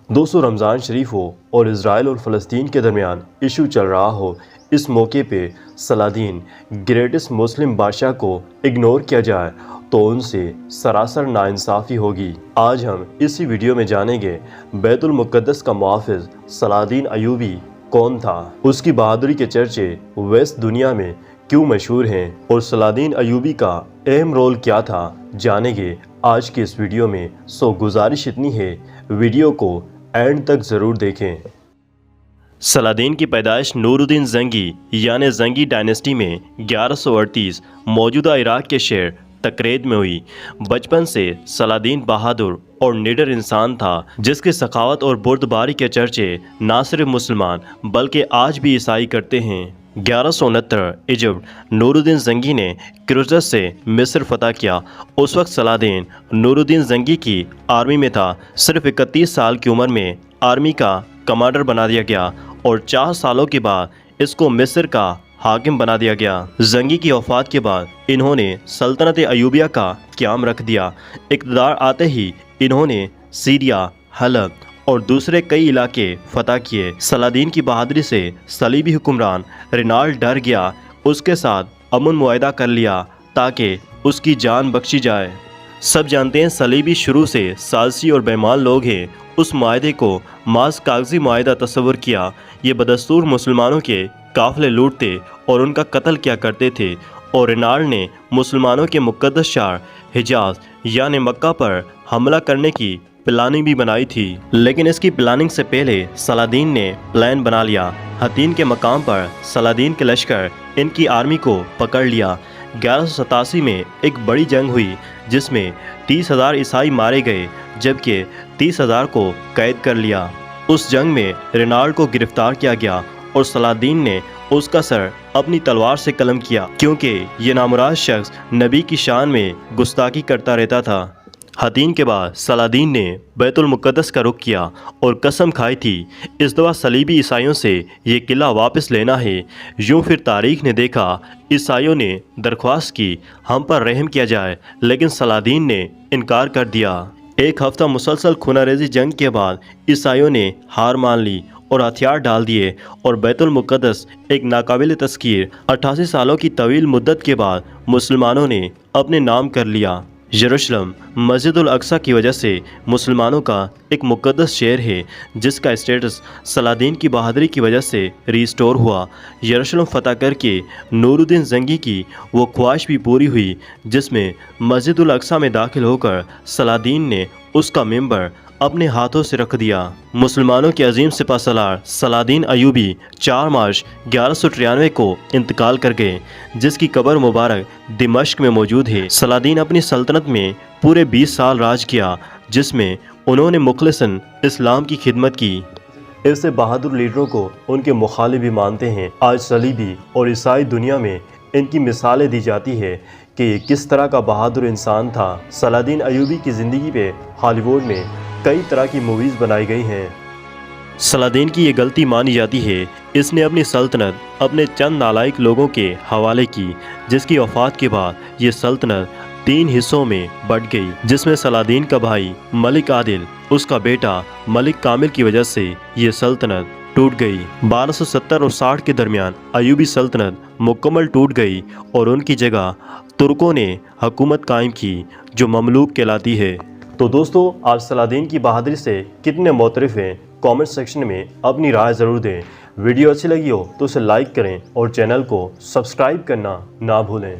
दोस्तों, रमज़ान शरीफ हो और इज़राइल और फ़लस्तीन के दरमियान इशू चल रहा हो, इस मौके पे सलादीन ग्रेटेस्ट मुस्लिम बादशाह को इग्नोर किया जाए तो उनसे सरासर नाइंसाफ़ी होगी। आज हम इसी वीडियो में जानेंगे बैतुल मुक़द्दस का मुहाफ़िज़ सलादीन अय्यूबी कौन था, उसकी बहादुरी के चर्चे वेस्ट दुनिया में क्यों मशहूर हैं और सलादीन अय्यूबी का अहम रोल क्या था, जानेंगे आज के इस वीडियो में। सो गुजारिश इतनी है, वीडियो को एंड तक ज़रूर देखें। सलादीन की पैदाइश नूरुद्दीन ज़ंगी यानी ज़ंगी डायनेस्टी में 1138 मौजूदा इराक़ के शहर तकरेद में हुई। बचपन से सलादीन बहादुर और निडर इंसान था, जिसकी सखावत और बुर्दबारी के चर्चे ना सिर्फ मुसलमान बल्कि आज भी ईसाई करते हैं। 1169 इजिप्ट नूरुद्दीन ज़ंगी ने क्रूज़स से मिस्र फतह किया। उस वक्त सलादीन नूरुद्दीन ज़ंगी की आर्मी में था। सिर्फ 31 साल की उम्र में आर्मी का कमांडर बना दिया गया और 4 सालों के बाद इसको मिस्र का हाकिम बना दिया गया। ज़ंगी की वफ़ात के बाद इन्होंने सल्तनत अय्यूबिया का क़याम रख दिया। इक़्तिदार आते ही इन्होंने सीरिया, हलब और दूसरे कई इलाके फतह किए। सलादीन की बहादुरी से सलीबी हुक्मरान रेनाल्ड डर गया, उसके साथ अमन मुआहदा कर लिया ताकि उसकी जान बख्शी जाए। सब जानते हैं सलीबी शुरू से साज़िशी और बेईमान लोग हैं। उस मुआहदे को मास कागजी मुआहदा तस्वुर किया। ये बदस्तूर मुसलमानों के काफ़िले लूटते और उनका कत्ल किया करते थे, और रेनाल्ड ने मुसलमानों के मुक़द्दस शहर हिजाज यानी मक्का पर हमला करने की प्लानिंग भी बनाई थी। लेकिन इसकी प्लानिंग से पहले सलादीन ने प्लान बना लिया। हतीन के मकाम पर सलादीन के लश्कर इनकी आर्मी को पकड़ लिया। 1187 में एक बड़ी जंग हुई जिसमें 30,000 ईसाई मारे गए, जबकि 30,000 को कैद कर लिया। उस जंग में रेनाल्ड को गिरफ्तार किया गया और सलादीन ने उसका सर अपनी तलवार से कलम किया, क्योंकि ये नामुराद शख्स नबी की शान में गुस्ताखी करता रहता था। हतीन के बाद सलादीन ने बैतुल मुक़द्दस का रुख किया और कसम खाई थी इस दफ़ा सलीबी ईसाइयों से ये किला वापस लेना है। यूँ फिर तारीख़ ने देखा, ईसाइयों ने दरख्वास्त की हम पर रहम किया जाए, लेकिन सलादीन ने इनकार कर दिया। एक हफ़्ता मुसलसल खूनारेज़ी जंग के बाद ईसाइयों ने हार मान ली और हथियार डाल दिए और बैतुल मुक़द्दस एक नाकाबिल तस्कीर 88 सालों की तवील मुद्दत के बाद मुसलमानों ने अपने नाम कर लिया। यरूशलेम मस्जिदुल अक्सा की वजह से मुसलमानों का एक मुक़द्दस शहर है, जिसका स्टेटस सलादीन की बहादुरी की वजह से रिस्टोर हुआ। यरूशलेम फ़तह करके नूरुद्दीन ज़ंगी की वो ख्वाहिश भी पूरी हुई जिसमें मस्जिदुल अक्सा में दाखिल होकर सलादीन ने उसका मेंबर अपने हाथों से रख दिया। मुसलमानों के अजीम सिपाहसालार सलादीन अय्यूबी 4 मार्च 1193 को इंतकाल कर गए, जिसकी कब्र मुबारक दिमश्क में मौजूद है। सलादीन अपनी सल्तनत में पूरे 20 साल राज किया, जिसमें उन्होंने मुखलिसन इस्लाम की खिदमत की। ऐसे बहादुर लीडरों को उनके मुखालिफ भी मानते हैं। आज सलीबी और ईसाई दुनिया में इनकी मिसालें दी जाती है कि किस तरह का बहादुर इंसान था। सलादीन अय्यूबी की ज़िंदगी पे हॉलीवुड में कई तरह की मूवीज़ बनाई गई हैं। सलादीन की ये गलती मानी जाती है, इसने अपनी सल्तनत अपने चंद नालायक लोगों के हवाले की, जिसकी वफ़ात के बाद ये सल्तनत 3 हिस्सों में बट गई, जिसमें सलादीन का भाई मलिक आदिल, उसका बेटा मलिक कामिल की वजह से ये सल्तनत टूट गई। 1270 और 60 के दरमियान अय्यूबी सल्तनत मुकम्मल टूट गई और उनकी जगह तुर्कों ने हुकूमत कायम की, जो ममलूक कहलाती है। तो दोस्तों, आप सलादीन की बहादुरी से कितने मोतरफ़ हैं, कमेंट सेक्शन में अपनी राय ज़रूर दें। वीडियो अच्छी लगी हो तो उसे लाइक करें और चैनल को सब्सक्राइब करना ना भूलें।